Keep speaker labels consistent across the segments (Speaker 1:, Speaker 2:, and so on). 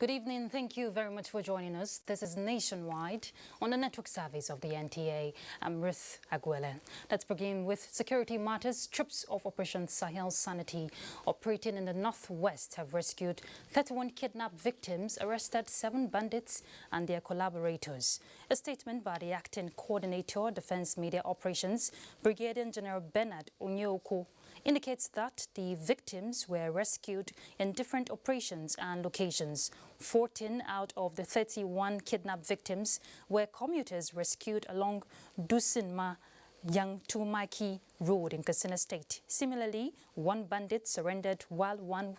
Speaker 1: Good evening. Thank you very much for joining us. This is Nationwide on the network service of the NTA. I'm Ruth, Aguele. Let's begin with security matters. Troops of Operation Sahel Sanity operating in the northwest have rescued 31 kidnapped victims, arrested 7 bandits and their collaborators. A statement by the acting coordinator, Defense Media Operations, Brigadier General Bernard Onyeoko, indicates that the victims were rescued in different operations and locations. 14 out of the 31 kidnapped victims were commuters rescued along Dusinma Yangtumaiki Road in Katsina State. Similarly, 1 bandit surrendered while 1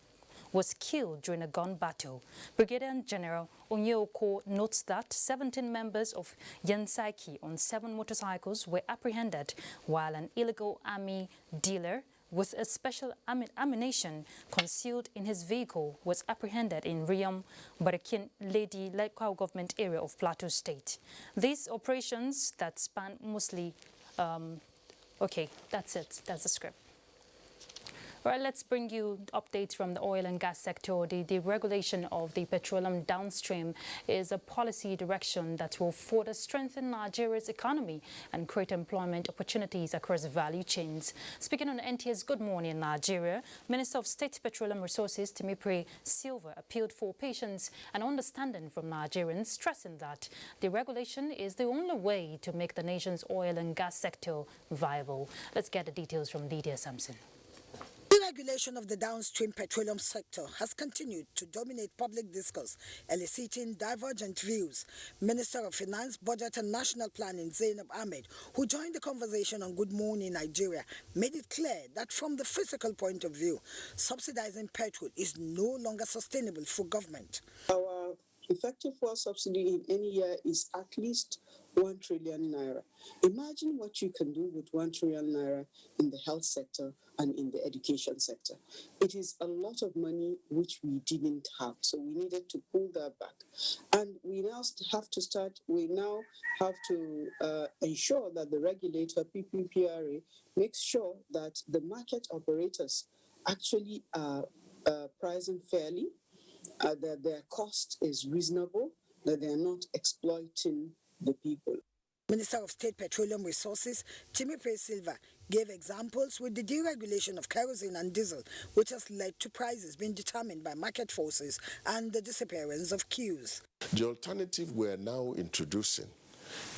Speaker 1: was killed during a gun battle. Brigadier General Onyeoko notes that 17 members of Yansaiki on 7 motorcycles were apprehended, while an illegal army dealer with a special ammunition concealed in his vehicle was apprehended in Riam, Barakin Lady local government area of Plateau State. These operations that span mostly, okay, that's it, that's the script. All right, let's bring you updates from the oil and gas sector. The deregulation of the petroleum downstream is a policy direction that will further strengthen Nigeria's economy and create employment opportunities across value chains. Speaking on NTA's Good Morning Nigeria, Minister of State Petroleum Resources Timipre Silva appealed for patience and understanding from Nigerians, stressing that deregulation is the only way to make the nation's oil and gas sector viable. Let's get the details from Lydia Sampson.
Speaker 2: Deregulation of the downstream petroleum sector has continued to dominate public discourse, eliciting divergent views. Minister of Finance, Budget and National Planning Zainab Ahmed, who joined the conversation on Good Morning Nigeria, made it clear that from the physical point of view, subsidizing petrol is no longer sustainable for government.
Speaker 3: Our effective fuel subsidy in any year is at least 1 trillion naira. Imagine what you can do with 1 trillion naira in the health sector and in the education sector. It is a lot of money which we didn't have, so we needed to pull that back. And we now have to ensure that the regulator, PPPRA, makes sure that the market operators actually are pricing fairly, that their cost is reasonable, that they are not exploiting the people.
Speaker 2: Minister of State Petroleum Resources, Timipre Silva, gave examples with the deregulation of kerosene and diesel, which has led to prices being determined by market forces and the disappearance of queues.
Speaker 4: The alternative we're now introducing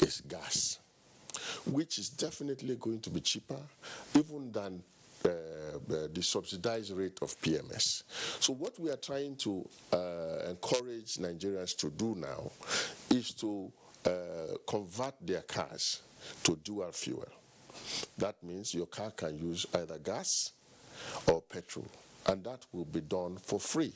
Speaker 4: is gas, which is definitely going to be cheaper even than the subsidized rate of PMS. So what we are trying to encourage Nigerians to do now is to convert their cars to dual fuel. That means your car can use either gas or petrol, and that will be done for free.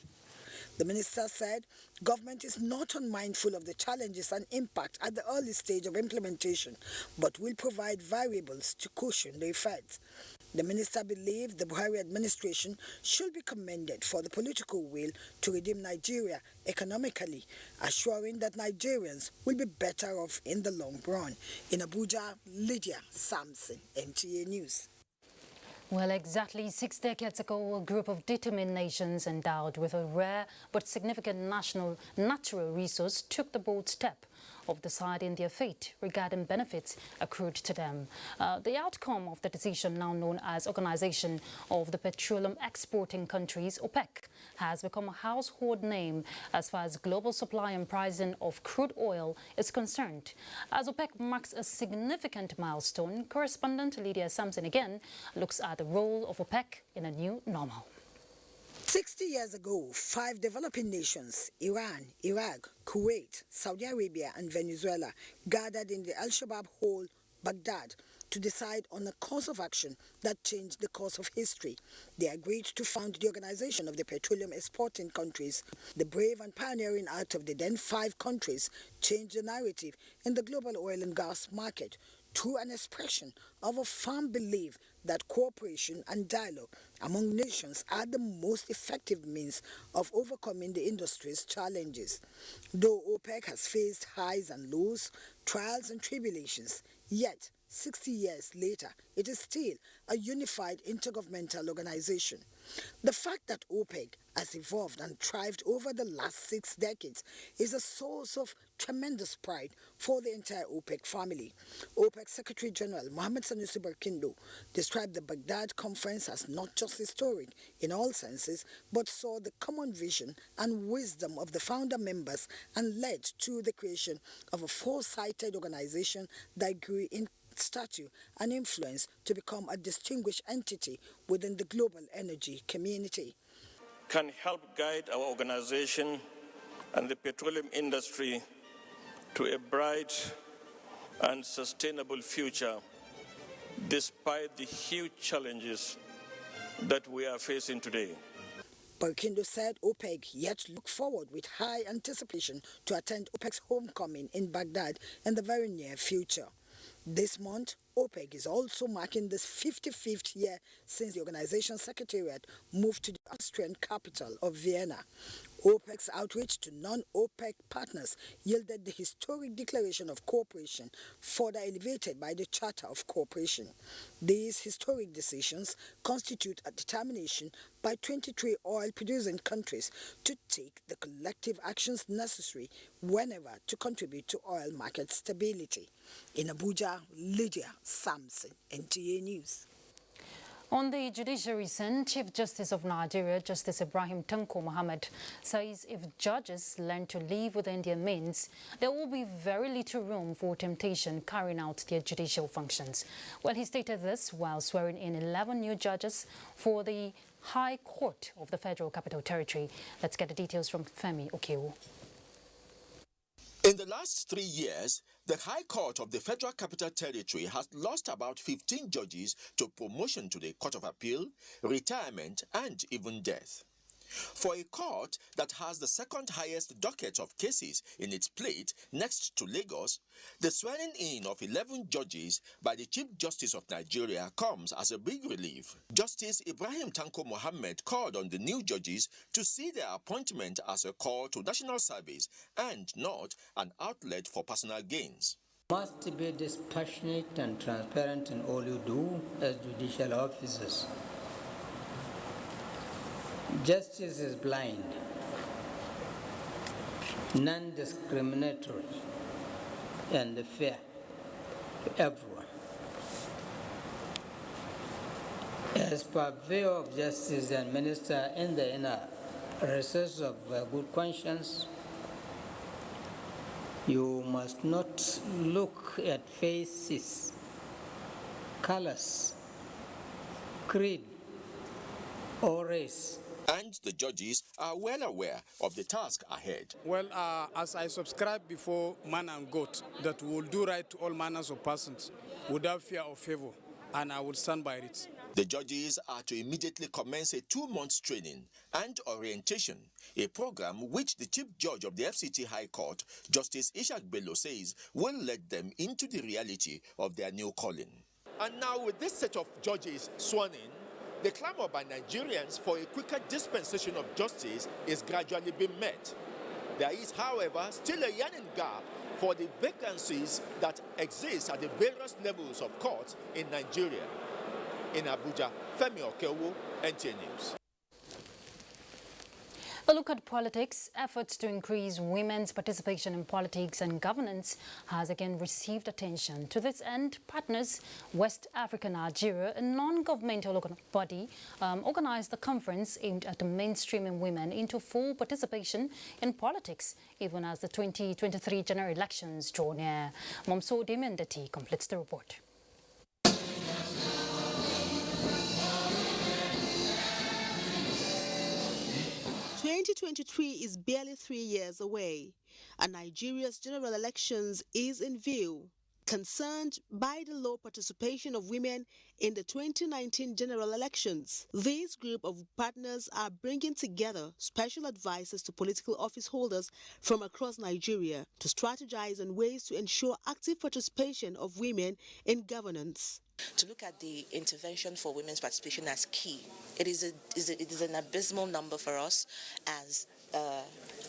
Speaker 2: The minister said government is not unmindful of the challenges and impact at the early stage of implementation, but will provide variables to cushion the effects. The minister believed the Buhari administration should be commended for the political will to redeem Nigeria economically, assuring that Nigerians will be better off in the long run. In Abuja, Lydia Sampson, NTA News.
Speaker 1: Well, exactly 6 decades ago, a group of determined nations endowed with a rare but significant natural resource took the bold step of deciding their fate regarding benefits accrued to them. The outcome of the decision, now known as Organization of the Petroleum Exporting Countries, OPEC, has become a household name as far as global supply and pricing of crude oil is concerned. As OPEC marks a significant milestone, correspondent Lydia Sampson again looks at the role of OPEC in a new normal.
Speaker 2: 60 years ago, 5 developing nations, Iran, Iraq, Kuwait, Saudi Arabia and Venezuela, gathered in the Al-Shabaab Hall, Baghdad, to decide on a course of action that changed the course of history. They agreed to found the Organization of the Petroleum Exporting Countries. The brave and pioneering act of the then 5 countries changed the narrative in the global oil and gas market through an expression of a firm belief that cooperation and dialogue among nations are the most effective means of overcoming the industry's challenges. Though OPEC has faced highs and lows, trials and tribulations, yet 60 years later, it is still a unified intergovernmental organization. The fact that OPEC has evolved and thrived over the last 6 decades is a source of tremendous pride for the entire OPEC family. OPEC Secretary General Mohammed Sanusi Barkindo described the Baghdad conference as not just historic in all senses, but saw the common vision and wisdom of the founder members and led to the creation of a four-sided organization that grew in stature and influence to become a distinguished entity within the global energy community.
Speaker 5: Can help guide our organization and the petroleum industry to a bright and sustainable future despite the huge challenges that we are facing today.
Speaker 2: Barkindo said OPEC yet look forward with high anticipation to attend OPEC's homecoming in Baghdad in the very near future. This month, OPEC is also marking the 55th year since the organization's secretariat moved to the Austrian capital of Vienna. OPEC's outreach to non-OPEC partners yielded the historic declaration of cooperation, further elevated by the Charter of Cooperation. These historic decisions constitute a determination by 23 oil-producing countries to take the collective actions necessary whenever to contribute to oil market stability. In Abuja, Lydia Sampson, NTA News.
Speaker 1: On the judiciary scene, Chief Justice of Nigeria, Justice Ibrahim Tanko Muhammad, says if judges learn to live within their means, there will be very little room for temptation carrying out their judicial functions. Well, he stated this while swearing in 11 new judges for the High Court of the Federal Capital Territory. Let's get the details from Femi Okewo.
Speaker 6: In the last 3 years, the High Court of the Federal Capital Territory has lost about 15 judges to promotion to the Court of Appeal, retirement, and even death. For a court that has the second highest docket of cases in its plate next to Lagos, the swearing in of 11 judges by the Chief Justice of Nigeria comes as a big relief. Justice Ibrahim Tanko Muhammad called on the new judges to see their appointment as a call to national service and not an outlet for personal gains.
Speaker 7: You must be dispassionate and transparent in all you do as judicial officers. Justice is blind, non-discriminatory, and fair to everyone. As purveyor of justice and minister in the inner recess of good conscience, you must not look at faces, colors, creed, or race.
Speaker 6: And the judges are well aware of the task ahead.
Speaker 8: Well, as I subscribed before man and God, that we will do right to all manners of persons without fear or favor, and I will stand by it.
Speaker 6: The judges are to immediately commence a 2-month training and orientation, a program which the Chief Judge of the FCT High Court, Justice Ishaq Bello, says will lead them into the reality of their new calling.
Speaker 9: And now with this set of judges sworn in, the clamor by Nigerians for a quicker dispensation of justice is gradually being met. There is, however, still a yearning gap for the vacancies that exist at the various levels of courts in Nigeria. In Abuja, Femi Okewo, NTA News.
Speaker 1: A look at politics. Efforts to increase women's participation in politics and governance has again received attention. To this end, Partners West Africa Nigeria, a non-governmental body, organized a conference aimed at mainstreaming women into full participation in politics, even as the 2023 general elections draw near. Momso Demendati completes the report.
Speaker 10: 2023 is barely 3 years away, and Nigeria's general elections is in view. Concerned by the low participation of women in the 2019 general elections, this group of partners are bringing together special advisors to political office holders from across Nigeria to strategize on ways to ensure active participation of women in governance.
Speaker 11: To look at the intervention for women's participation as key. It is an abysmal number for us as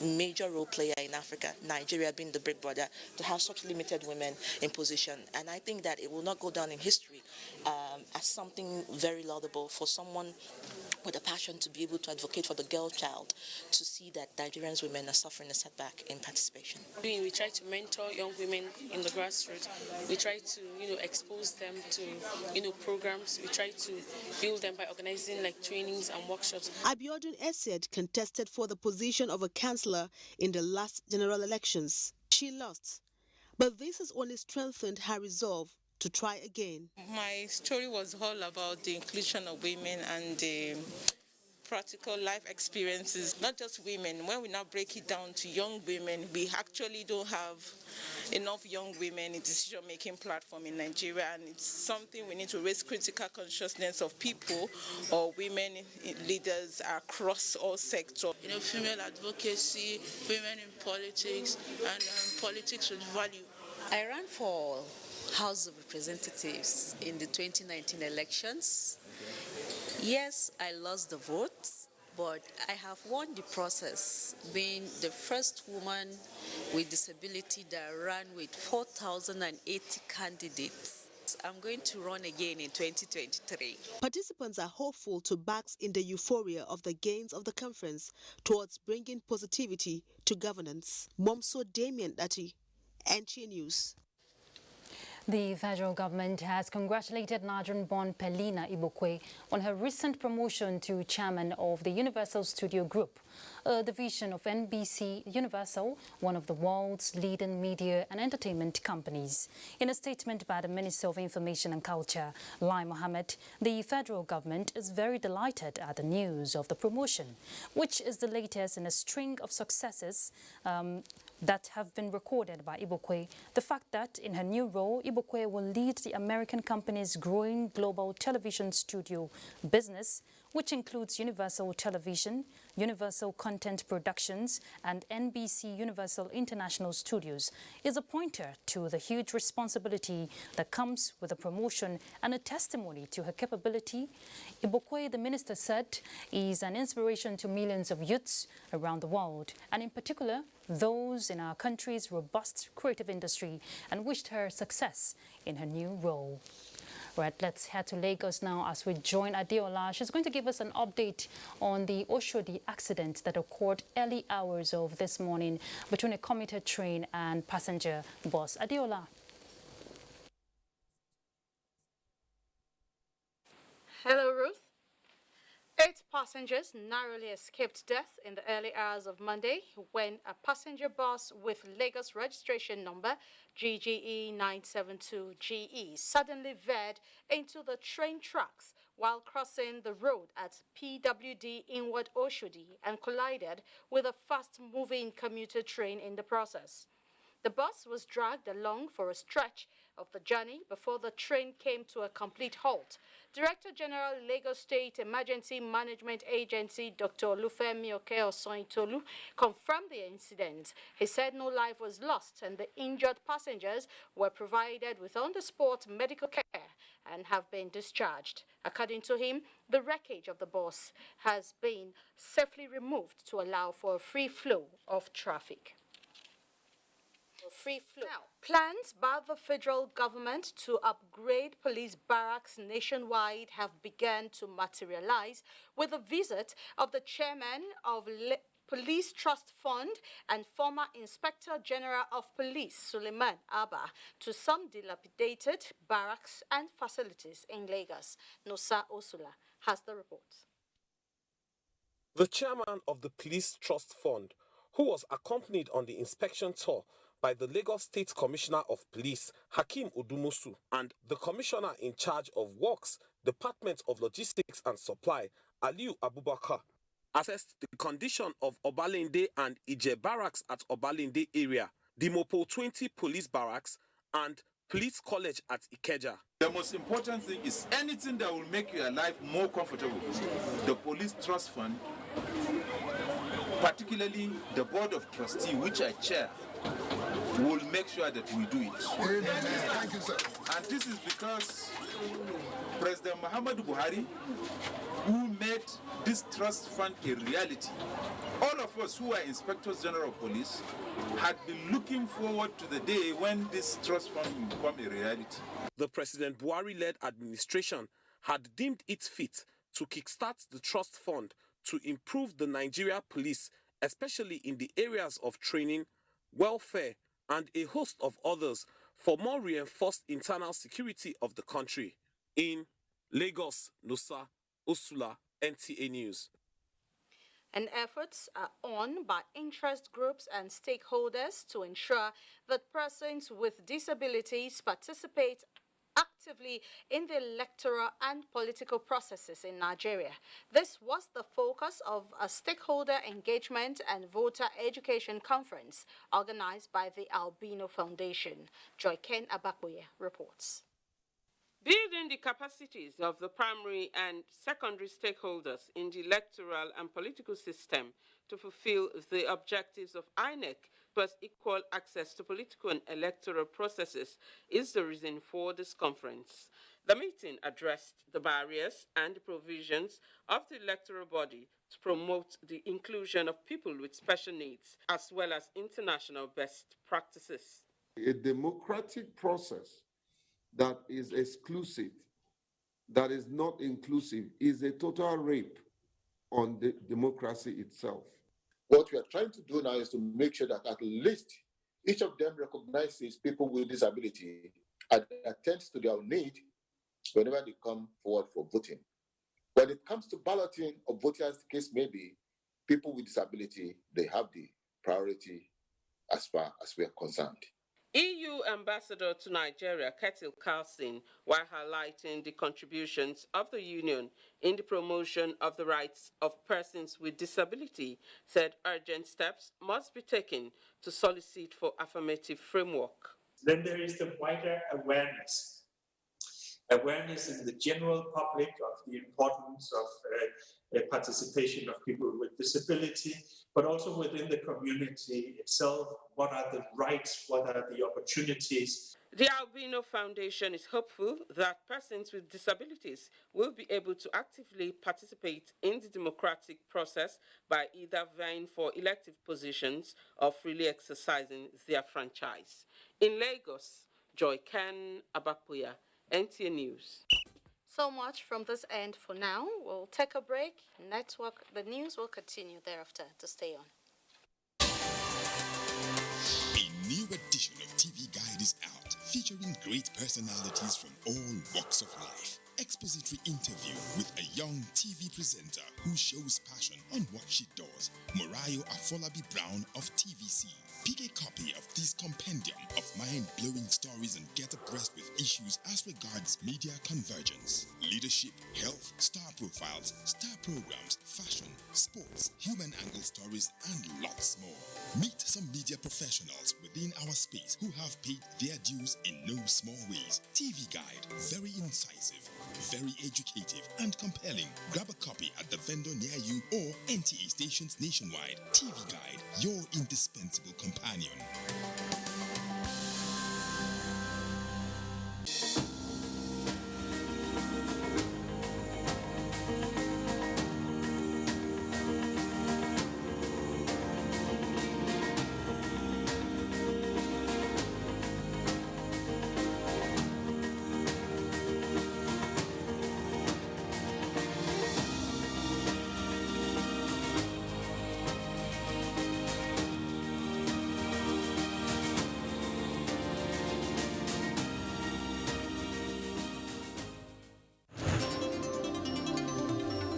Speaker 11: major role player in Africa, Nigeria being the big brother, to have such limited women in position. And I think that it will not go down in history as something very laudable for someone with a passion to be able to advocate for the girl child, to see that Nigerian women are suffering a setback in participation.
Speaker 12: We try to mentor young women in the grassroots. We try to, expose them to, programs. We try to build them by organizing like trainings and workshops.
Speaker 10: Abiodun Essed contested for the position of a councillor in the last general elections. She lost, but this has only strengthened her resolve to try again.
Speaker 13: My story was all about the inclusion of women and the practical life experiences, not just women. When we now break it down to young women, we actually don't have enough young women in decision-making platform in Nigeria, and it's something we need to raise critical consciousness of people or women leaders across all sectors.
Speaker 12: Female advocacy, women in politics, and politics with value.
Speaker 14: I ran for House of Representatives in the 2019 elections. Yes, I lost the votes, but I have won the process, being the first woman with disability that ran with 4,080 candidates. I'm going to run again in 2023.
Speaker 10: Participants are hopeful to bask in the euphoria of the gains of the conference towards bringing positivity to governance. Momso Damien Dati, NTA News.
Speaker 1: The federal government has congratulated Nigerian-born Pelina Ibokwe on her recent promotion to chairman of the Universal Studio Group, a division of NBC Universal, one of the world's leading media and entertainment companies. In a statement by the Minister of Information and Culture, Lai Mohammed, the federal government is very delighted at the news of the promotion, which is the latest in a string of successes that have been recorded by Ibokwe. The fact that in her new role, Ibokwe will lead the American company's growing global television studio business, which includes Universal Television, Universal Content Productions, and NBC Universal International Studios, is a pointer to the huge responsibility that comes with the promotion and a testimony to her capability. Ibokwe, the minister said, is an inspiration to millions of youths around the world, and in particular, those in our country's robust creative industry, and wished her success in her new role. Right, let's head to Lagos now as we join Adeola. She's going to give us an update on the Oshodi accident that occurred early hours of this morning between a commuter train and passenger bus. Adeola.
Speaker 15: Hello, Ruth. 8 passengers narrowly escaped death in the early hours of Monday when a passenger bus with Lagos registration number GGE 972GE suddenly veered into the train tracks while crossing the road at PWD Inward Oshodi and collided with a fast-moving commuter train in the process. The bus was dragged along for a stretch of the journey before the train came to a complete halt. Director General Lagos State Emergency Management Agency Dr. Olufemi Okeosointolu confirmed the incident. He said no life was lost and the injured passengers were provided with on-the-spot medical care and have been discharged. According to him, the wreckage of the bus has been safely removed to allow for a free flow of traffic. Now, plans by the federal government to upgrade police barracks nationwide have begun to materialize with the visit of the chairman of Police Trust Fund and former Inspector General of Police Suleiman Abba to some dilapidated barracks and facilities in Lagos. Nosa Osula has the report.
Speaker 16: The chairman of the Police Trust Fund, who was accompanied on the inspection tour by the Lagos State Commissioner of Police, Hakeem Odumusu, and the Commissioner in charge of Works, Department of Logistics and Supply, Aliu Abubakar, assessed the condition of Obalende and Ije Barracks at Obalende area, the Mopo 20 Police Barracks, and Police College at Ikeja.
Speaker 17: The most important thing is anything that will make your life more comfortable. The Police Trust Fund, particularly the Board of Trustees, which I chair, will make sure that we do it.
Speaker 18: Amen. Thank you, sir.
Speaker 17: And this is because President Muhammadu Buhari, who made this trust fund a reality. All of us who are Inspectors General of Police had been looking forward to the day when this trust fund will become a reality.
Speaker 16: The President Buhari-led administration had deemed it fit to kickstart the trust fund to improve the Nigeria police, especially in the areas of training, welfare, and a host of others for more reinforced internal security of the country. In Lagos, Nusa, Usula, NTA News.
Speaker 15: And efforts are on by interest groups and stakeholders to ensure that persons with disabilities participate actively in the electoral and political processes in Nigeria. This was the focus of a stakeholder engagement and voter education conference organized by the Albino Foundation. Joyken Abakuye reports.
Speaker 18: Building the capacities of the primary and secondary stakeholders in the electoral and political system to fulfill the objectives of INEC plus equal access to political and electoral processes is the reason for this conference. The meeting addressed the barriers and the provisions of the electoral body to promote the inclusion of people with special needs, as well as international best practices.
Speaker 19: A democratic process that is exclusive, that is not inclusive, is a total rape on the democracy itself.
Speaker 4: What we are trying to do now is to make sure that at least each of them recognizes people with disability and attends to their need whenever they come forward for voting. When it comes to balloting or voting, as the case may be, people with disability, they have the priority as far as we are concerned.
Speaker 18: EU Ambassador to Nigeria, Ketil Carlson, while highlighting the contributions of the Union in the promotion of the rights of persons with disability, said urgent steps must be taken to solicit for affirmative framework.
Speaker 20: Then there is the wider awareness in the general public of the importance of participation of people with disability, but also within the community itself. What are the rights? What are the opportunities?
Speaker 18: The Albino Foundation is hopeful that persons with disabilities will be able to actively participate in the democratic process by either vying for elective positions or freely exercising their franchise. In Lagos, Joyken Abakuya, NTA News.
Speaker 15: So much from this end for now. We'll take a break. The news will continue thereafter. To stay on.
Speaker 21: A new edition of TV Guide is out, featuring great personalities from all walks of life. Expository interview with a young TV presenter who shows passion on what she does, Morayo Afolabi Brown of TVC. Pick a copy of this compendium of mind-blowing stories and get abreast with issues as regards media convergence, leadership, health, star profiles, star programs, fashion, sports, human angle stories, and lots more. Meet some media professionals within our space who have paid their dues in no small ways. TV Guide, very incisive, very educative and compelling. Grab a copy at the vendor near you or NTA stations nationwide. TV Guide, your indispensable companion.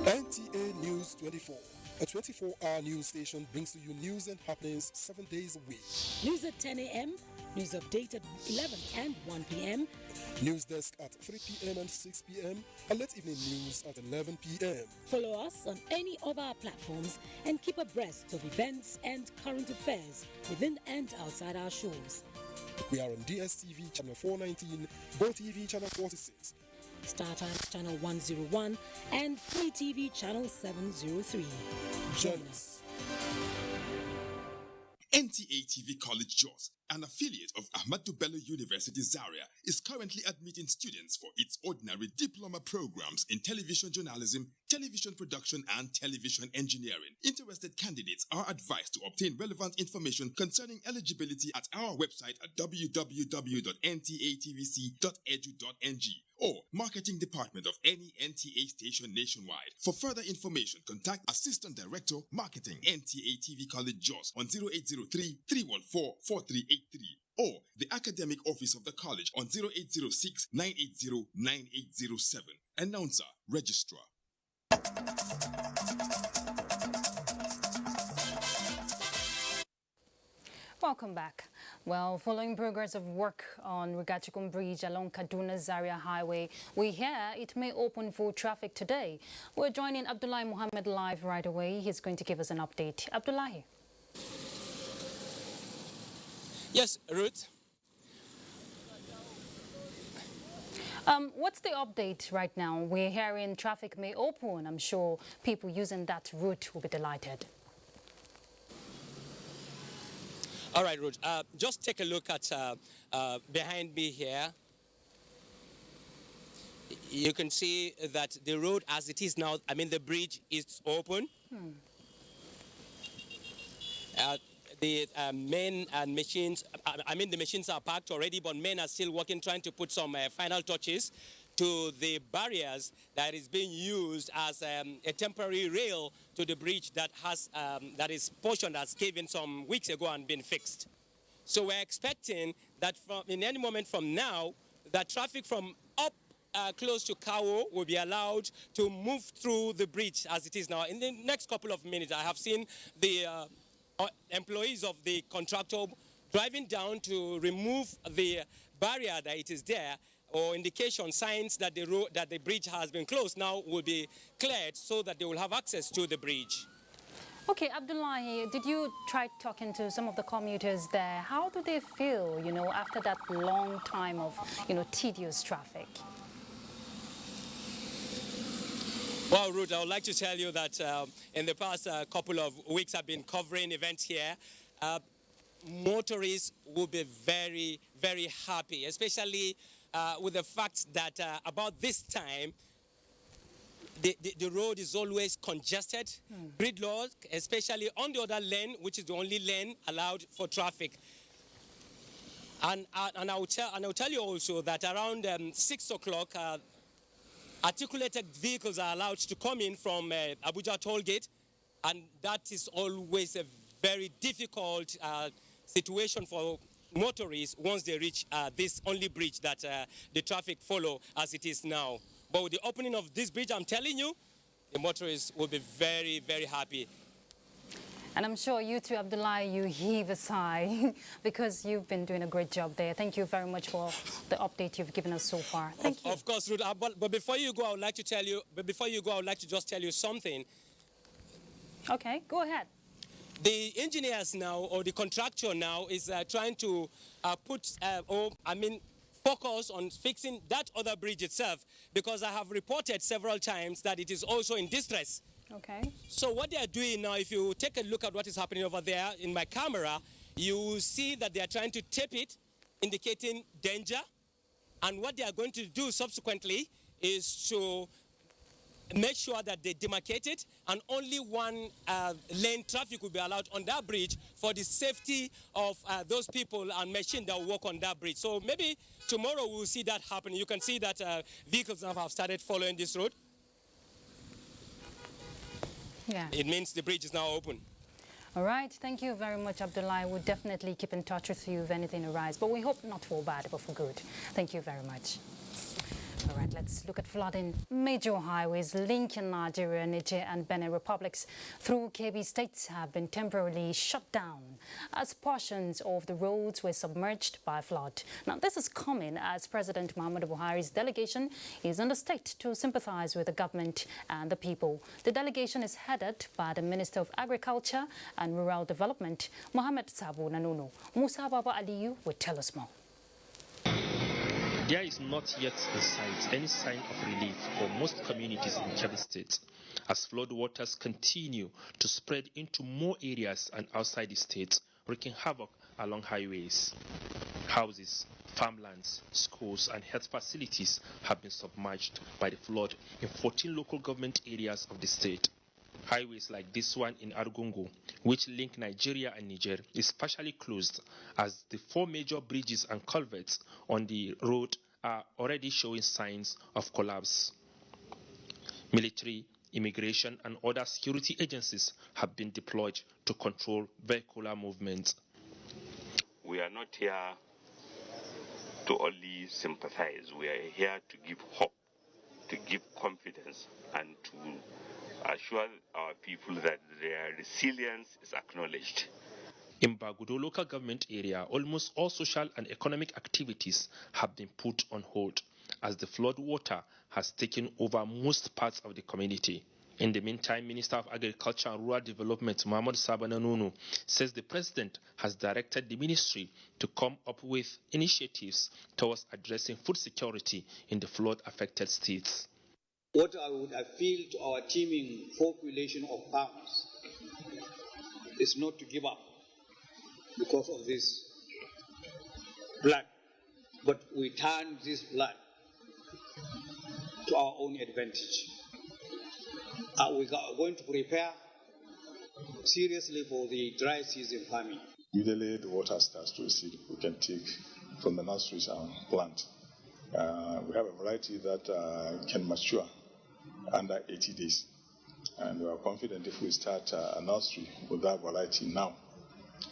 Speaker 22: NTA News 24. A 24-hour news station brings to you news and happenings 7 days a week.
Speaker 23: News at 10 a.m., news update at 11 and 1 p.m.
Speaker 22: News desk at 3 p.m. and 6 p.m. and late evening news at 11 p.m.
Speaker 23: Follow us on any of our platforms and keep abreast of events and current affairs within and outside our shores.
Speaker 22: We are on DSTV channel 419, GoTV channel 46,
Speaker 23: StarTimes channel 101 and Free TV channel 703. Join us.
Speaker 21: NTA TV College Jos an affiliate of Ahmadu Bello University Zaria, is currently admitting students for its ordinary diploma programs in television journalism, television production, and television engineering. Interested candidates are advised to obtain relevant information concerning eligibility at our website at www.ntatvc.edu.ng or marketing department of any NTA station nationwide. For further information, contact Assistant Director, Marketing, NTA TV College Jos on 0803-314-4383 or the Academic Office of the College on 0806-980-9807. Announcer, Registrar.
Speaker 1: Welcome back. Well, following progress of work on Rigachikun Bridge along Kaduna-Zaria Highway, we hear it may open for traffic today. We're joining Abdullahi Mohammed live right away. He's going to give us an update. Abdullahi.
Speaker 2: Yes, Ruth.
Speaker 1: What's the update right now? We're hearing traffic may open. I'm sure people using that route will be delighted.
Speaker 2: All right, Ruth. Just take a look at behind me here. You can see that the road as it is now, I mean, the bridge is open. The men and machines, the machines are packed already, but men are still working, trying to put some final touches to the barriers that is being used as a temporary rail to the bridge that has that is portion that's caved in some weeks ago and been fixed. So we're expecting that in any moment from now, that traffic from up close to Kawo will be allowed to move through the bridge as it is now. In the next couple of minutes, I have seen the employees of the contractor driving down to remove the barrier that it is there, or indication signs that the bridge has been closed now will be cleared so that they will have access to the bridge.
Speaker 1: Okay, Abdullahi, did you try talking to some of the commuters there? How do they feel, after that long time of, tedious traffic?
Speaker 2: Well, Ruth, I would like to tell you that in the past couple of weeks I've been covering events here. Motorists will be very, very happy, especially with the fact that about this time, the road is always congested, gridlock, especially on the other lane, which is the only lane allowed for traffic. And I will tell you also that around 6 o'clock, articulated vehicles are allowed to come in from Abuja toll gate, and that is always a very difficult situation for motorists once they reach this only bridge that the traffic follow as it is now. But with the opening of this bridge, I'm telling you, the motorists will be very, very happy.
Speaker 1: And I'm sure you too, Abdullahi, you heave a sigh because you've been doing a great job there. Thank you very much for the update you've given us so far. Thank you.
Speaker 2: Of course, Ruth, but before you go, I would like to tell you, I would like to just tell you something.
Speaker 1: Okay, go ahead.
Speaker 2: The engineers now, or the contractor now, is trying to focus on fixing that other bridge itself, because I have reported several times that it is also in distress.
Speaker 1: Okay.
Speaker 2: So what they are doing now, if you take a look at what is happening over there in my camera, you will see that they are trying to tape it, indicating danger. And what they are going to do subsequently is to make sure that they demarcate it, and only one lane traffic will be allowed on that bridge for the safety of those people and machines that work on that bridge. So maybe tomorrow we'll see that happening. You can see that vehicles now have started following this road.
Speaker 1: Yeah.
Speaker 2: It means the bridge is now open.
Speaker 1: All right. Thank you very much, Abdullahi. We'll definitely keep in touch with you if anything arises. But we hope not for bad, but for good. Thank you very much. All right, let's look at flooding. Major highways linking Nigeria, Niger and Benin republics through Kebbi states have been temporarily shut down as portions of the roads were submerged by flood. Now, this is coming as President Muhammadu Buhari's delegation is in the state to sympathize with the government and the people. The delegation is headed by the Minister of Agriculture and Rural Development, Mohammed Sabo Nanunu. Musa Baba Aliyu will tell us more.
Speaker 3: There is not yet in sight any sign of relief for most communities in Kebbi State as flood waters continue to spread into more areas and outside the state, wreaking havoc along highways. Houses, farmlands, schools and health facilities have been submerged by the flood in 14 local government areas of the state. Highways like this one in Argungu, which link Nigeria and Niger, is partially closed as the 4 major bridges and culverts on the road are already showing signs of collapse. Military, immigration and other security agencies have been deployed to control vehicular movement.
Speaker 5: We are not here to only sympathize. We are here to give hope, to give confidence, and to assure our people that their resilience is acknowledged.
Speaker 3: In Bagudo local government area, almost all social and economic activities have been put on hold as the flood water has taken over most parts of the community. In the meantime, Minister of Agriculture and Rural Development, Mahmoud Sabananono, says the President has directed the ministry to come up with initiatives towards addressing food security in the flood-affected states.
Speaker 7: What I would appeal to our teeming population of farmers is not to give up because of this flood, but we turn this flood to our own advantage. We are going to prepare seriously for the dry season farming.
Speaker 8: Immediately the water starts to recede, we can take from the nurseries and plant. We have a variety that can mature under 80 days. And we are confident if we start a nursery with that variety now,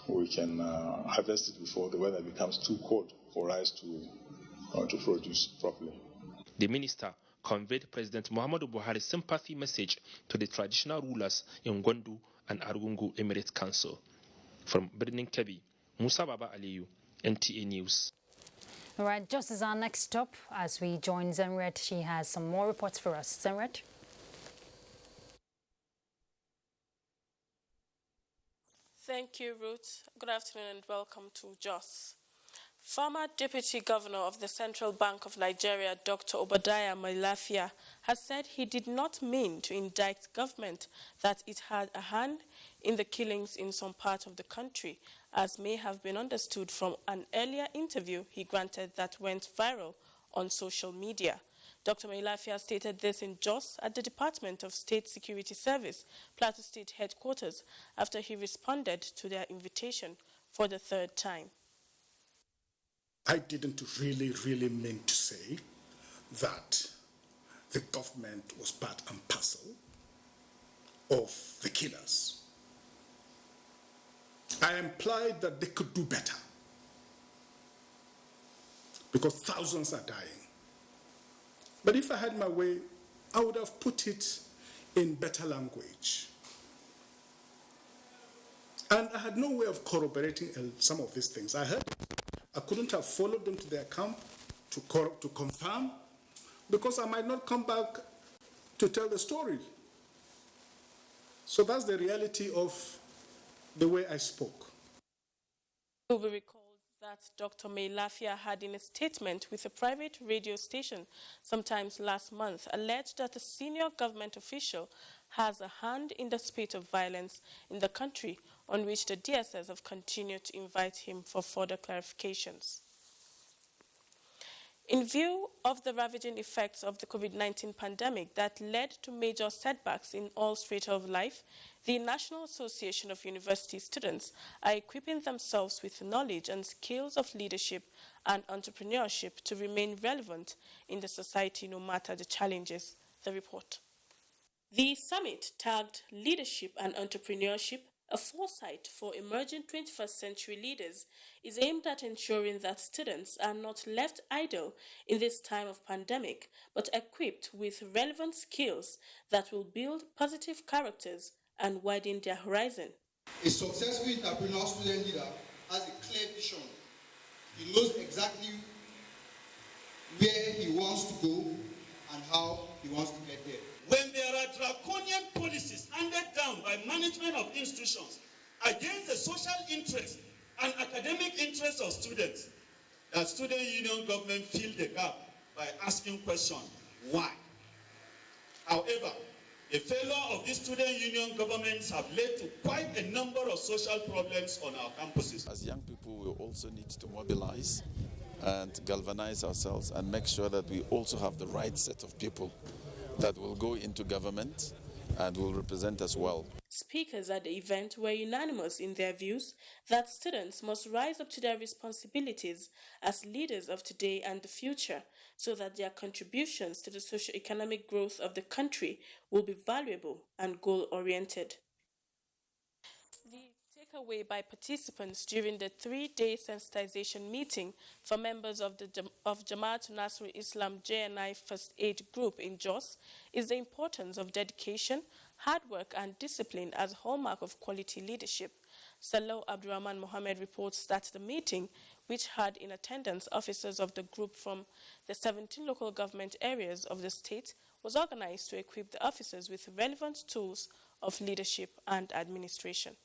Speaker 8: we can harvest it before the weather becomes too cold for us to produce properly.
Speaker 3: The minister conveyed President Muhammadu Buhari's sympathy message to the traditional rulers in Gwandu and Argungu Emirate Council. From Birnin Kebbi, Musa Baba Aliyu, NTA News.
Speaker 1: All right, just as our next stop, as we join Zenret, she has some more reports for us. Zenret?
Speaker 12: Thank you, Ruth. Good afternoon and welcome to Jos. Former Deputy Governor of the Central Bank of Nigeria, Dr. Obadiah Mailafia, has said he did not mean to indict government that it had a hand in the killings in some part of the country, as may have been understood from an earlier interview he granted that went viral on social media. Dr. Mailafia stated this in Jos at the Department of State Security Service, Plateau State Headquarters, after he responded to their invitation for the 3rd time.
Speaker 24: I didn't really mean to say that the government was part and parcel of the killers. I implied that they could do better because thousands are dying. But if I had my way, I would have put it in better language. And I had no way of corroborating some of these things. I heard it. I couldn't have followed them to their camp to confirm, because I might not come back to tell the story. So that's the reality of the way I spoke.
Speaker 12: It will be recalled that Dr. Mailafia had, in a statement with a private radio station sometimes last month, alleged that a senior government official has a hand in the spate of violence in the country, on which the DSS have continued to invite him for further clarifications. In view of the ravaging effects of the COVID-19 pandemic that led to major setbacks in all strata of life, the National Association of University Students are equipping themselves with knowledge and skills of leadership and entrepreneurship to remain relevant in the society no matter the challenges. The report. The summit, tagged Leadership and Entrepreneurship, a foresight for emerging 21st century leaders, is aimed at ensuring that students are not left idle in this time of pandemic, but equipped with relevant skills that will build positive characters and widen their horizon.
Speaker 25: A successful entrepreneurial student leader has a clear vision. He knows exactly where he wants to go and how he wants to get there.
Speaker 26: When there are draconian policies handed down by management of institutions against the social interest and academic interests of students, the student union government fill the gap by asking questions, why? However, The failure of these student union governments have led to quite a number of social problems on our campuses.
Speaker 6: As young people, we also need to mobilize and galvanize ourselves and make sure that we also have the right set of people that will go into government and will represent us well.
Speaker 12: Speakers at the event were unanimous in their views that students must rise up to their responsibilities as leaders of today and the future so that their contributions to the socio-economic growth of the country will be valuable and goal-oriented. The takeaway by participants during the 3-day sensitization meeting for members of Jamaatul Nasrul Islam JNI First Aid Group in Jos is the importance of dedication, hard work and discipline as a hallmark of quality leadership. Salou Abdurrahman Mohammed reports that the meeting, which had in attendance officers of the group from the 17 local government areas of the state, was organized to equip the officers with relevant tools of leadership and administration.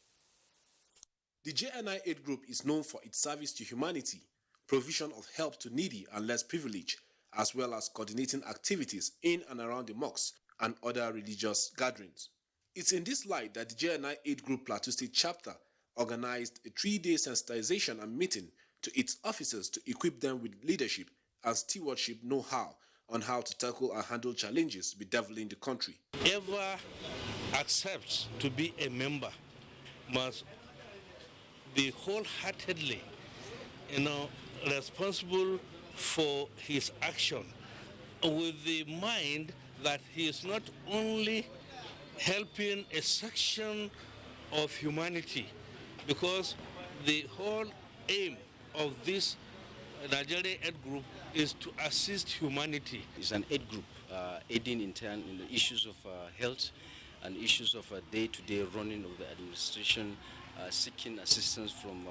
Speaker 16: The JNI Aid Group is known for its service to humanity, provision of help to needy and less privileged, as well as coordinating activities in and around the mosques and other religious gatherings. It's in this light that the JNI Aid Group Plateau State Chapter organized a 3-day sensitization and meeting to its officers to equip them with leadership and stewardship know-how on how to tackle and handle challenges bedeviling the country.
Speaker 9: Whoever accepts to be a member must be wholeheartedly, responsible for his action, with the mind that he is not only helping a section of humanity, because the whole aim of this Nigerian Aid Group is to assist humanity.
Speaker 10: It's an aid group aiding in turn in the issues of health and issues of day-to-day running of the administration, seeking assistance from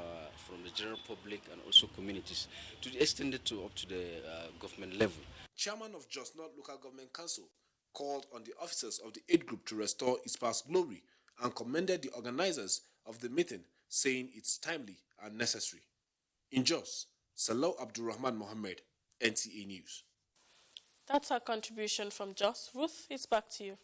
Speaker 10: the general public and also communities, to the extent up to the government level.
Speaker 16: Chairman of Jos North Local Government Council called on the officers of the aid group to restore its past glory and commended the organizers of the meeting, saying it's timely and necessary. In Jos, Salou Abdurrahman Mohammed, NTA News.
Speaker 12: That's our contribution from Jos. Ruth, it's back to you.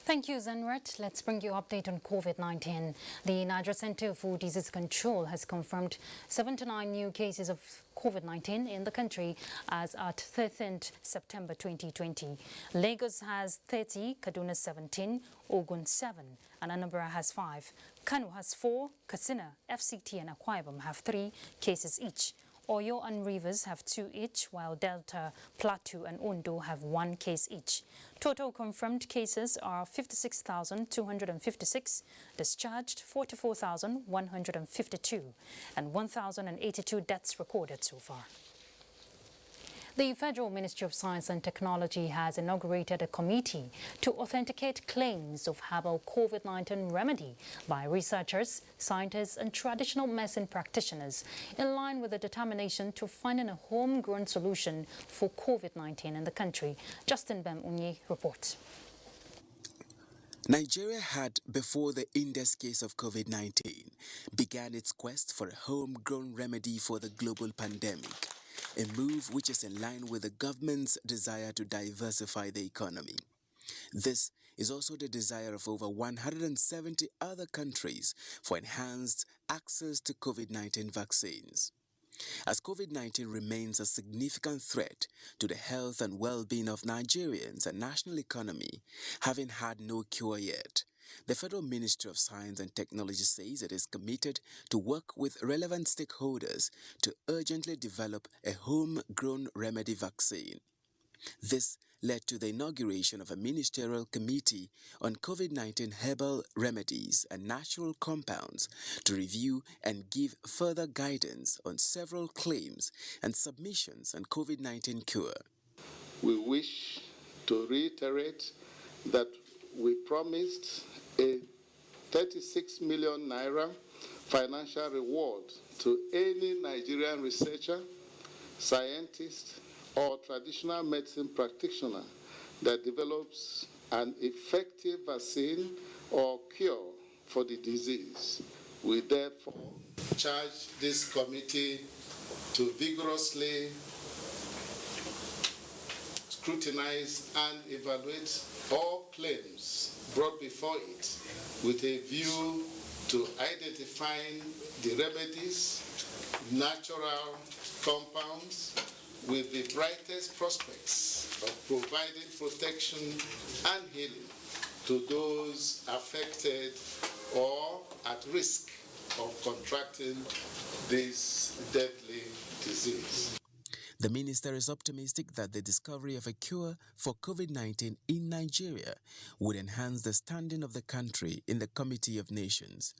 Speaker 1: Thank you, Zenret. Let's bring you an update on COVID-19. The Nigeria Center for Disease Control has confirmed 79 new cases of COVID-19 in the country as at 13th September 2020. Lagos has 30, Kaduna 17, Ogun 7, and Anambra has 5. Kano has 4, Katsina, FCT and Akwa Ibom have 3 cases each. Oyo and Rivers have 2 each, while Delta, Plateau and Ondo have 1 case each. Total confirmed cases are 56,256, discharged 44,152, and 1,082 deaths recorded so far. The Federal Ministry of Science and Technology has inaugurated a committee to authenticate claims of herbal COVID-19 remedy by researchers, scientists and traditional medicine practitioners in line with the determination to finding a homegrown solution for COVID-19 in the country. Justin Bem-Unye reports.
Speaker 11: Nigeria had, before the index case of COVID-19, began its quest for a homegrown remedy for the global pandemic. A move which is in line with the government's desire to diversify the economy. This is also the desire of over 170 other countries for enhanced access to COVID-19 vaccines. As COVID-19 remains a significant threat to the health and well-being of Nigerians and national economy, having had no cure yet, the Federal Ministry of Science and Technology says it is committed to work with relevant stakeholders to urgently develop a homegrown remedy vaccine. This led to the inauguration of a ministerial committee on COVID-19 herbal remedies and natural compounds to review and give further guidance on several claims and submissions on COVID-19 cure.
Speaker 13: We wish to reiterate that we promised a 36 million naira financial reward to any Nigerian researcher, scientist, or traditional medicine practitioner that develops an effective vaccine or cure for the disease. We therefore charge this committee to vigorously scrutinize and evaluate all claims brought before it with a view to identifying the remedies, natural compounds with the brightest prospects of providing protection and healing to those affected or at risk of contracting this deadly disease.
Speaker 11: The minister is optimistic that the discovery of a cure for COVID-19 in Nigeria would enhance the standing of the country in the Committee of Nations,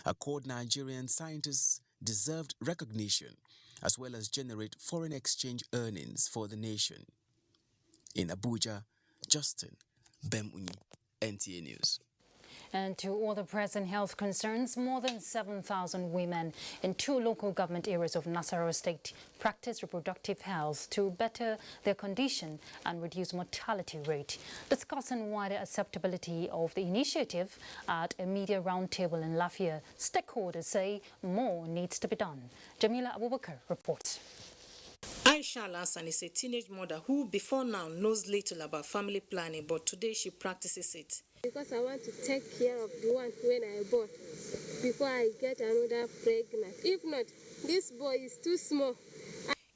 Speaker 11: accord Nigerian scientists deserved recognition, as well as generate foreign exchange earnings for the nation. In Abuja, Justin Bemunyi, NTA News.
Speaker 1: And to all the present health concerns, more than 7,000 women in 2 local government areas of Nasarawa State practice reproductive health to better their condition and reduce mortality rate. Discussing wider acceptability of the initiative at a media roundtable in Lafia, stakeholders say more needs to be done. Jamila Abubakar reports.
Speaker 4: Aisha Lassan is a teenage mother who before now knows little about family planning, but today she practices it.
Speaker 14: Because I want to take care of the one when I born before I get another pregnant. If not, this boy is too small.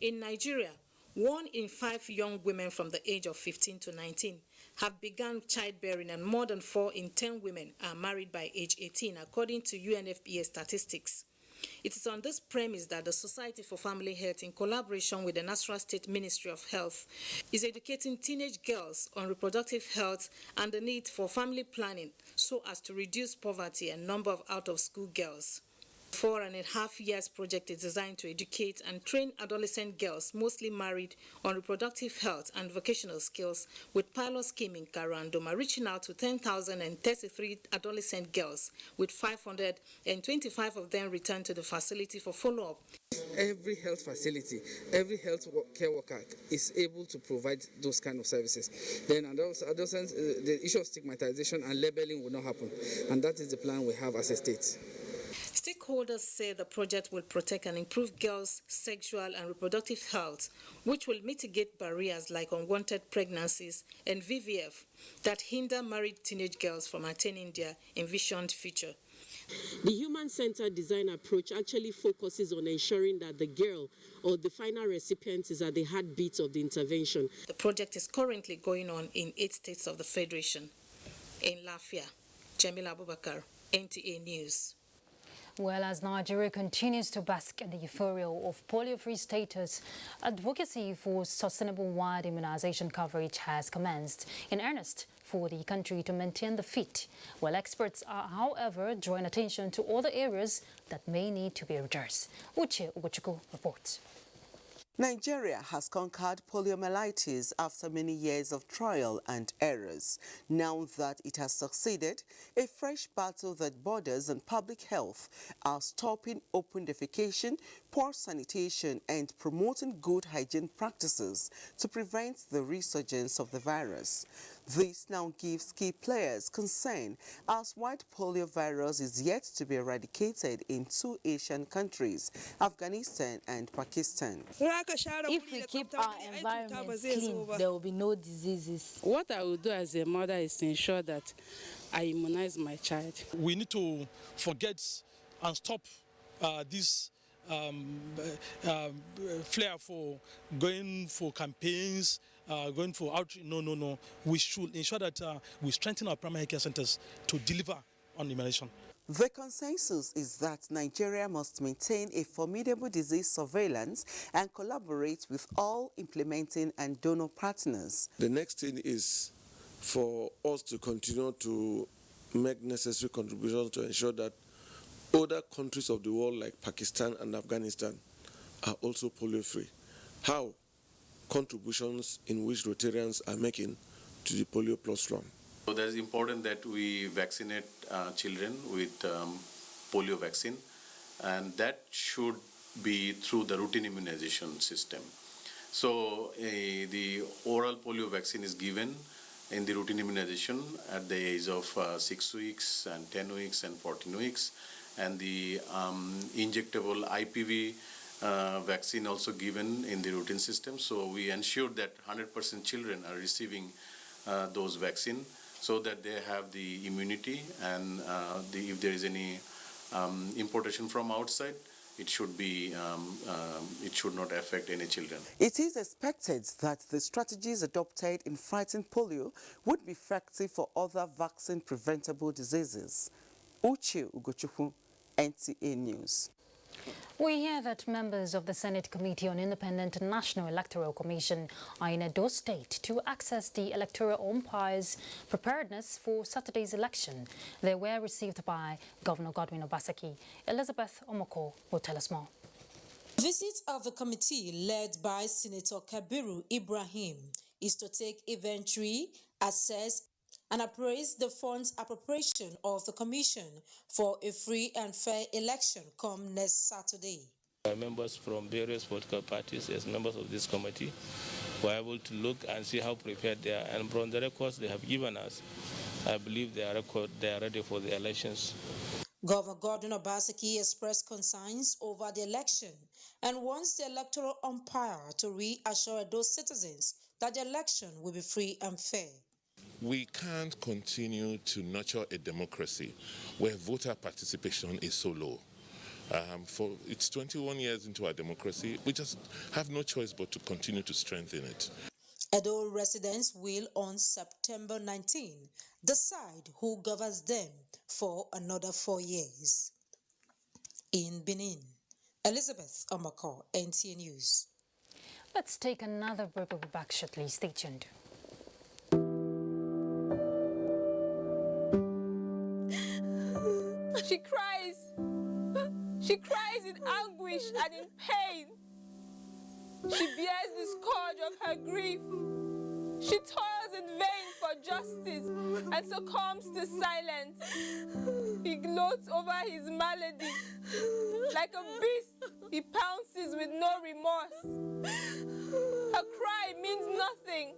Speaker 4: In Nigeria, 1 in 5 young women from the age of 15 to 19 have begun childbearing, and more than 4 in 10 women are married by age 18, according to UNFPA statistics. It is on this premise that the Society for Family Health, in collaboration with the Nasarawa State Ministry of Health, is educating teenage girls on reproductive health and the need for family planning so as to reduce poverty and number of out-of-school girls. The 4.5 years project is designed to educate and train adolescent girls, mostly married, on reproductive health and vocational skills, with pilot scheme in Karandoma reaching out to 10,033 adolescent girls, with 525 of them returned to the facility for follow-up.
Speaker 17: Every health facility, every health care worker is able to provide those kind of services. Then adolescents, the issue of stigmatization and labeling will not happen, and that is the plan we have as a state.
Speaker 4: Stakeholders say the project will protect and improve girls' sexual and reproductive health, which will mitigate barriers like unwanted pregnancies and VVF that hinder married teenage girls from attaining their envisioned future.
Speaker 18: The human-centered design approach actually focuses on ensuring that the girl or the final recipient is at the heartbeat of the intervention.
Speaker 4: The project is currently going on in 8 states of the Federation. In Lafia, Jamila Abubakar, NTA News.
Speaker 1: Well, as Nigeria continues to bask in the euphoria of polio-free status, advocacy for sustainable wide immunization coverage has commenced in earnest for the country to maintain the feat. Well, experts are, however, drawing attention to other areas that may need to be addressed. Uche Ugochukwu reports.
Speaker 19: Nigeria has conquered poliomyelitis after many years of trial and errors. Now that it has succeeded, a fresh battle that borders on public health are stopping open defecation, poor sanitation and promoting good hygiene practices to prevent the resurgence of the virus. This now gives key players concern as white polio virus is yet to be eradicated in 2 Asian countries, Afghanistan and Pakistan.
Speaker 20: If we keep our environment clean, there will be no diseases.
Speaker 27: What I will do as a mother is to ensure that I immunize my child.
Speaker 28: We need to forget and stop this flair for going for campaigns, going for outreach. No. We should ensure that we strengthen our primary care centers to deliver on immunization.
Speaker 19: The consensus is that Nigeria must maintain a formidable disease surveillance and collaborate with all implementing and donor partners.
Speaker 29: The next thing is for us to continue to make necessary contributions to ensure that other countries of the world like Pakistan and Afghanistan are also polio-free. How? Contributions in which Rotarians are making to the Polio Plus Run.
Speaker 30: So that is important that we vaccinate children with polio vaccine, and that should be through the routine immunization system. So the oral polio vaccine is given in the routine immunization at the age of 6 weeks and 10 weeks and 14 weeks, and the injectable IPV vaccine also given in the routine system. So we ensured that 100% children are receiving those vaccine so that they have the immunity, and if there is any importation from outside, it should be it should not affect any children.
Speaker 19: It is expected that the strategies adopted in fighting polio would be effective for other vaccine-preventable diseases. Uche Ugochukwu, NTA News.
Speaker 1: We hear that members of the Senate Committee on Independent National Electoral Commission are in Edo State to access the electoral umpires' preparedness for Saturday's election. They were received by Governor Godwin Obaseki. Elizabeth Omoko will tell us more.
Speaker 2: Visit of the committee, led by Senator Kabiru Ibrahim, is to take inventory, assess, and appraise the funds appropriation of the Commission for a free and fair election come next Saturday.
Speaker 9: Members from various political parties, as members of this committee, were able to look and see how prepared they are. And from the records they have given us, I believe they are ready for the elections.
Speaker 2: Governor Godwin Obaseki expressed concerns over the election and wants the electoral umpire to reassure those citizens that the election will be free and fair.
Speaker 3: We can't continue to nurture a democracy where voter participation is so low. It's 21 years into our democracy. We just have no choice but to continue to strengthen it.
Speaker 2: Edo residents will, on September 19, decide who governs them for another 4 years. In Benin, Elizabeth Omako, NTA News.
Speaker 1: Let's take another break. We'll be back shortly. Stay tuned.
Speaker 5: She cries. She cries in anguish and in pain. She bears the scourge of her grief. She toils in vain for justice and succumbs to silence. He gloats over his malady. Like a beast, he pounces with no remorse. Her cry means nothing.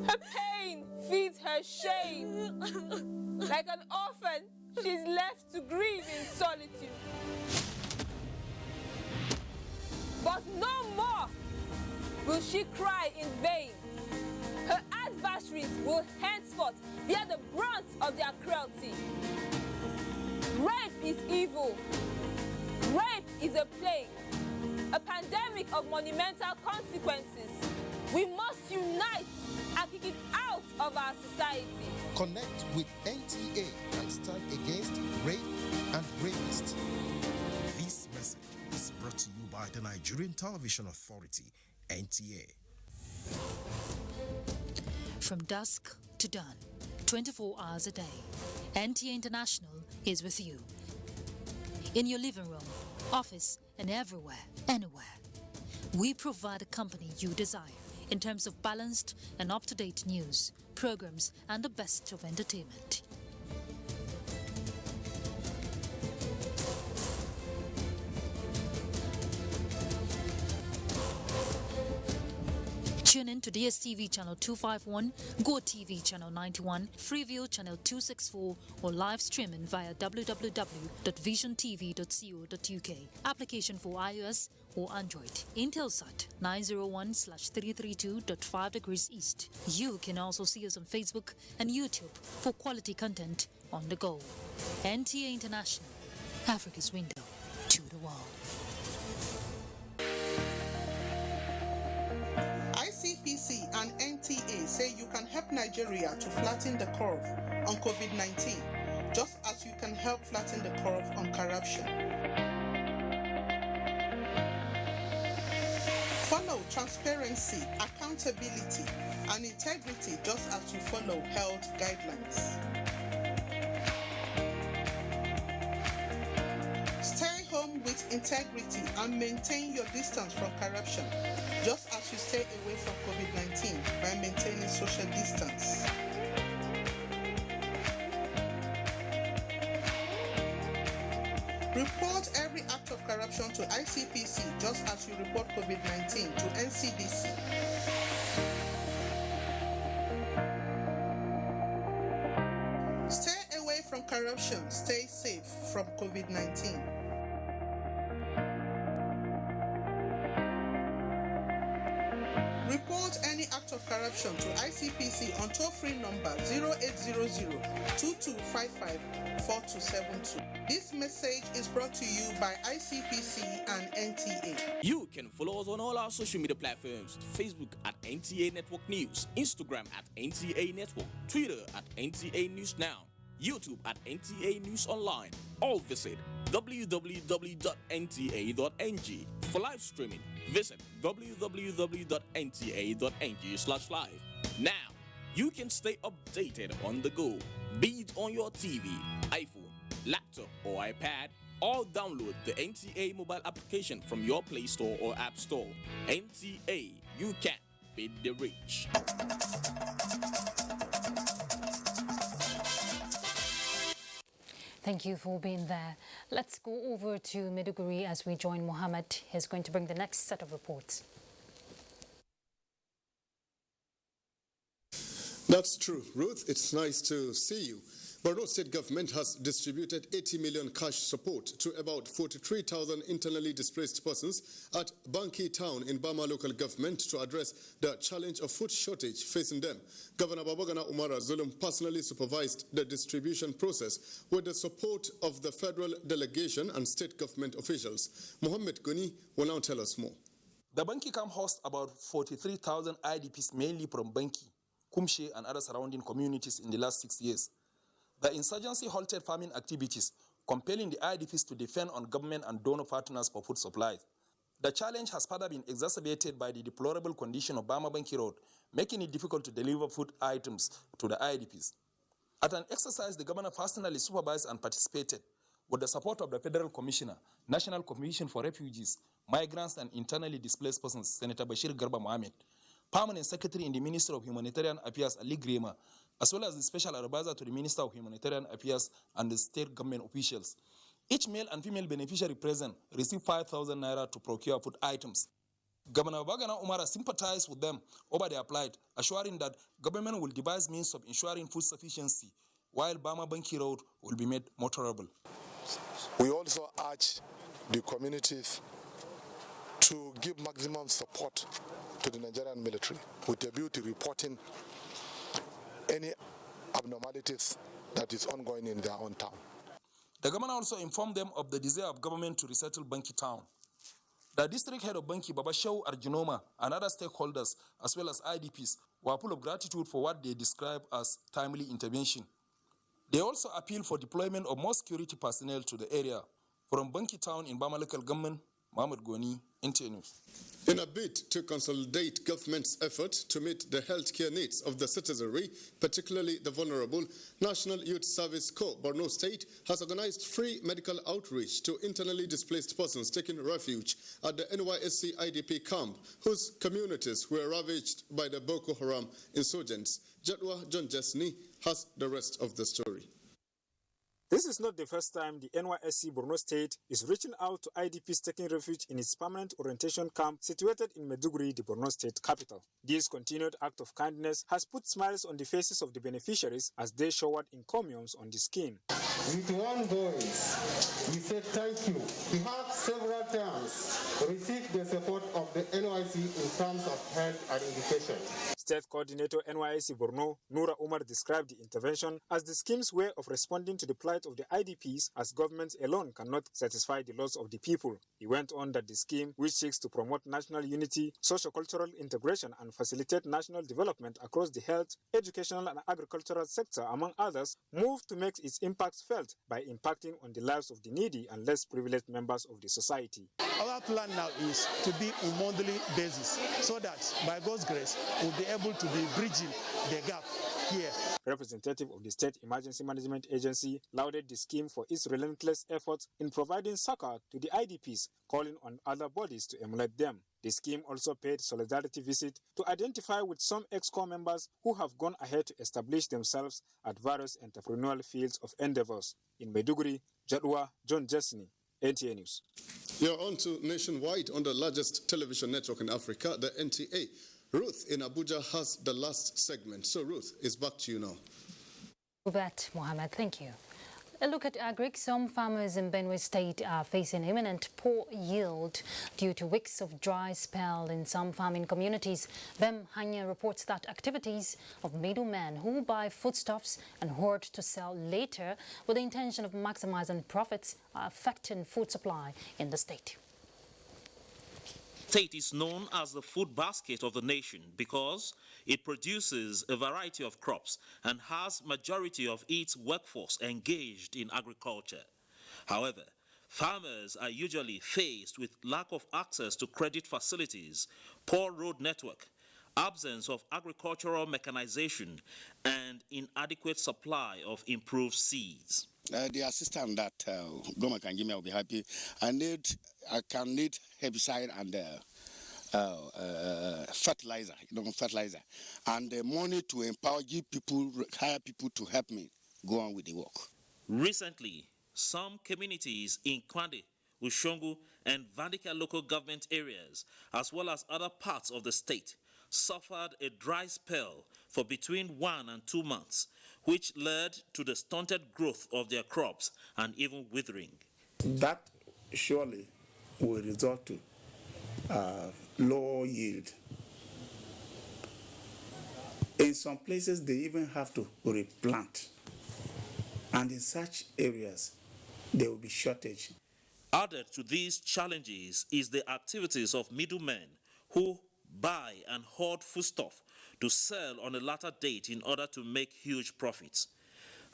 Speaker 5: Her pain feeds her shame. Like an orphan, she's left to grieve in solitude. But no more will she cry in vain. Her adversaries will henceforth bear the brunt of their cruelty. Rape is evil. Rape is a plague, a pandemic of monumental consequences. We must unite and kick it out of our society.
Speaker 7: Connect with NTA and stand against rape and rapists. This message is brought to you by the Nigerian Television Authority, NTA.
Speaker 8: From dusk to dawn, 24 hours a day, NTA International is with you. In your living room, office, and everywhere, anywhere. We provide a company you desire in terms of balanced and up-to-date news, programs, and the best of entertainment. Tune in to DSTV channel 251, GoTV channel 91, Freeview channel 264, or live streaming via www.visiontv.co.uk. Application for iOS or Android. Intelsat 901/332.5 degrees east. You can also see us on Facebook and YouTube for quality content on the go. NTA International, Africa's window to the world.
Speaker 15: ICPC and NTA say you can help Nigeria to flatten the curve on COVID-19, just as you can help flatten the curve on corruption. Follow transparency, accountability, and integrity just as you follow health guidelines. Stay home with integrity and maintain your distance from corruption, just as you stay away from COVID-19 by maintaining social distance. Report every act of corruption to ICPC just as you report COVID-19 to NCDC. Stay away from corruption, stay safe from COVID-19. Report any act of corruption to ICPC on toll-free number 0800-2255-4272. This message is brought to you by ICPC and NTA.
Speaker 6: You can follow us on all our social media platforms: Facebook at NTA Network News, Instagram at NTA Network, Twitter at NTA News Now, YouTube at NTA News Online, or visit www.nta.ng. For live streaming, visit www.nta.ng/live. Now, you can stay updated on the go, be it on your TV, iPhone, laptop, or iPad, or download the NTA mobile application from your Play Store or App Store. NTA, you can beat the rich.
Speaker 1: Thank you for being there. Let's go over to Maiduguri as we join Mohammed. He's going to bring the next set of reports.
Speaker 10: That's true, Ruth. It's nice to see you. Borno State government has distributed 80 million cash support to about 43,000 internally displaced persons at Banki town in Bama local government to address the challenge of food shortage facing them. Governor Babagana Umara Zulum personally supervised the distribution process with the support of the federal delegation and state government officials. Mohammed Goni will now tell us more.
Speaker 12: The Banki camp hosts about 43,000 IDPs, mainly from Banki, Kumshe and other surrounding communities in the last 6 years. The insurgency halted farming activities, compelling the IDPs to depend on government and donor partners for food supplies. The challenge has further been exacerbated by the deplorable condition of Bama Banki Road, making it difficult to deliver food items to the IDPs. At an exercise, the governor personally supervised and participated with the support of the Federal Commissioner, National Commission for Refugees, Migrants and Internally Displaced Persons, Senator Bashir Garba Mohammed, Permanent Secretary in the Ministry of Humanitarian Affairs, Ali Grema, as well as the Special Advisor to the Minister of Humanitarian Affairs and the state government officials. Each male and female beneficiary present received 5,000 naira to procure food items. Governor Bagana Umara sympathized with them over their plight, assuring that government will devise means of ensuring food sufficiency, while Bama Banki Road will be made more tolerable.
Speaker 16: We also urge the communities to give maximum support to the Nigerian military with a view to reporting any abnormalities that is ongoing in their own town.
Speaker 12: The governor also informed them of the desire of government to resettle Banki town. The district head of Banki, Babashaw Arjunoma, and other stakeholders, as well as IDPs, were full of gratitude for what they describe as timely intervention. They also appealed for deployment of more security personnel to the area. From Banki town in Bama local government, Mohammed Goni, NTA News.
Speaker 10: In a bid to consolidate government's effort to meet the healthcare needs of the citizenry, particularly the vulnerable, National Youth Service Corps, Borno State, has organized free medical outreach to internally displaced persons taking refuge at the NYSC IDP camp, whose communities were ravaged by the Boko Haram insurgents. Jadwa John Jesney has the rest of the story.
Speaker 21: This is not the first time the NYSC Borno State is reaching out to IDPs taking refuge in its permanent orientation camp situated in Maiduguri, the Borno State capital. This continued act of kindness has put smiles on the faces of the beneficiaries as they showered encomiums on the scheme.
Speaker 22: With one voice, we say thank you. We have several times received the support of the NYSC in terms of health and education.
Speaker 21: State Coordinator NYSC Borno, Noura Umar, described the intervention as the scheme's way of responding to the plight of the IDPs, as government alone cannot satisfy the loss of the people. He went on that the scheme, which seeks to promote national unity, socio-cultural integration and facilitate national development across the health, educational and agricultural sector, among others, moved to make its impacts felt by impacting on the lives of the needy and less privileged members of the society.
Speaker 23: Our plan now is to be on a monthly basis so that by God's grace we'll be able to be bridging the gap here.
Speaker 21: Representative of the State Emergency Management Agency lauded the scheme for its relentless efforts in providing succor to the IDPs, calling on other bodies to emulate them. The scheme also paid solidarity visit to identify with some ex-corps members who have gone ahead to establish themselves at various entrepreneurial fields of endeavors. In Maiduguri, Jadwa John Jesney, NTA News.
Speaker 10: You're on to Nationwide on the largest television network in Africa, the NTA. Ruth in Abuja has the last segment. So Ruth, it's back to you now.
Speaker 1: With that, Mohammed, thank you. A look at agric. Some farmers in Benue State are facing imminent poor yield due to weeks of dry spell in some farming communities. Bem Hanya reports that activities of middlemen who buy foodstuffs and hoard to sell later with the intention of maximizing profits are affecting food supply in the state.
Speaker 4: State is known as the food basket of the nation because it produces a variety of crops and has majority of its workforce engaged in agriculture. However, farmers are usually faced with lack of access to credit facilities, poor road network, absence of agricultural mechanization, and inadequate supply of improved seeds.
Speaker 11: The assistance that government can give me, I'll be happy. I can need herbicide and fertilizer, fertilizer, and the money to empower, hire people to help me go on with the work.
Speaker 4: Recently, some communities in Kwande, Ushongu, and Vandika local government areas, as well as other parts of the state, suffered a dry spell for between 1 and 2 months, which led to the stunted growth of their crops and even withering.
Speaker 13: That surely will result to low yield. In some places, they even have to replant. And in such areas, there will be shortage.
Speaker 4: Added to these challenges is the activities of middlemen who buy and hoard foodstuff to sell on a later date in order to make huge profits.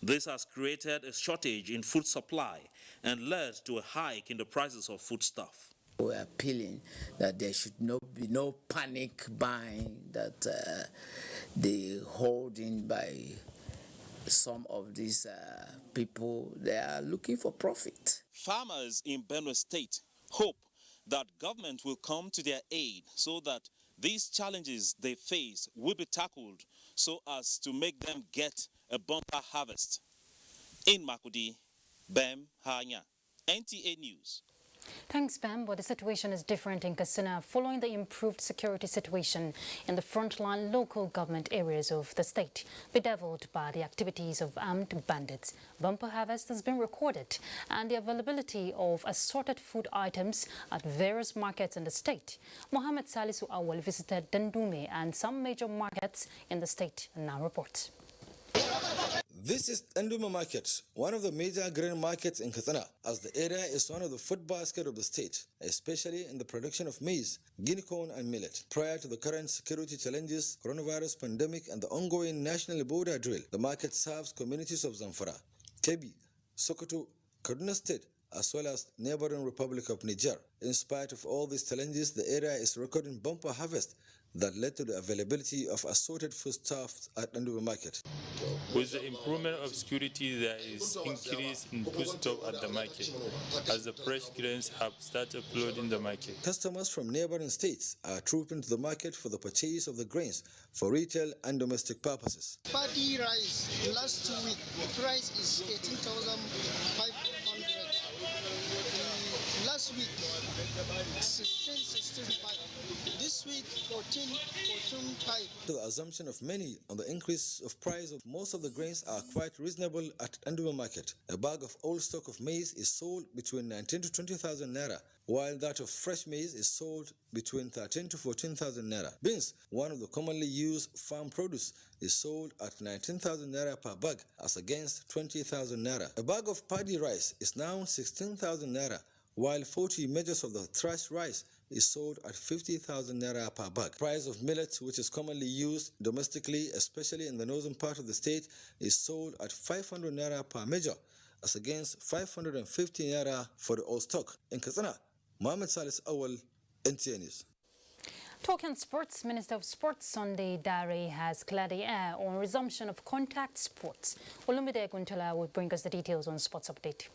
Speaker 4: This has created a shortage in food supply and led to a hike in the prices of foodstuff.
Speaker 14: We are appealing that there should be no panic buying, that the holding by some of these people, they are looking for profit.
Speaker 4: Farmers in Benue State hope that government will come to their aid so that these challenges they face will be tackled so as to make them get a bumper harvest. In Makudi, Bem Hanya, NTA News.
Speaker 1: Thanks, Bam. But the situation is different in Katsina following the improved security situation in the frontline local government areas of the state, bedeviled by the activities of armed bandits. Bumper harvest has been recorded, and the availability of assorted food items at various markets in the state. Mohammed Salisu Awal visited Dandume and some major markets in the state and now reports.
Speaker 17: This is Dandume Market, one of the major grain markets in Katsina, as the area is one of the food basket of the state, especially in the production of maize, guinea corn and millet. Prior to the current security challenges, coronavirus pandemic and the ongoing national border drill, the market serves communities of Zamfara, Kebbi, Sokoto, Kaduna State, as well as neighboring Republic of Niger. In spite of all these challenges, the area is recording bumper harvest that led to the availability of assorted foodstuffs at Dandume Market.
Speaker 18: With the improvement of security, there is increase in foodstuff at the market, as the fresh grains have started flooding the market.
Speaker 17: Customers from neighboring states are trooping to the market for the purchase of the grains for retail and domestic purposes.
Speaker 20: Paddy rice, last week, the price is 18,500. Last week, 16,65. This week, 14,500.
Speaker 17: The assumption of many on the increase of price of most of the grains are quite reasonable at Dandume Market. A bag of old stock of maize is sold between 19 to 20,000 naira, while that of fresh maize is sold between 13 to 14,000 naira. Beans, one of the commonly used farm produce, is sold at 19,000 naira per bag as against 20,000 naira. A bag of paddy rice is now 16,000 naira, while 40 measures of the threshed rice is sold at 50,000 naira per bag. Price of millet, which is commonly used domestically, especially in the northern part of the state, is sold at 500 naira per measure, as against 550 naira for the old stock. In Katsina, Mohammed Salis Awal, NTA News.
Speaker 1: Talking sports, Minister of Sports Sunday Dare has cleared the air on resumption of contact sports. Olumide Guntala will bring us the details on Sports Update.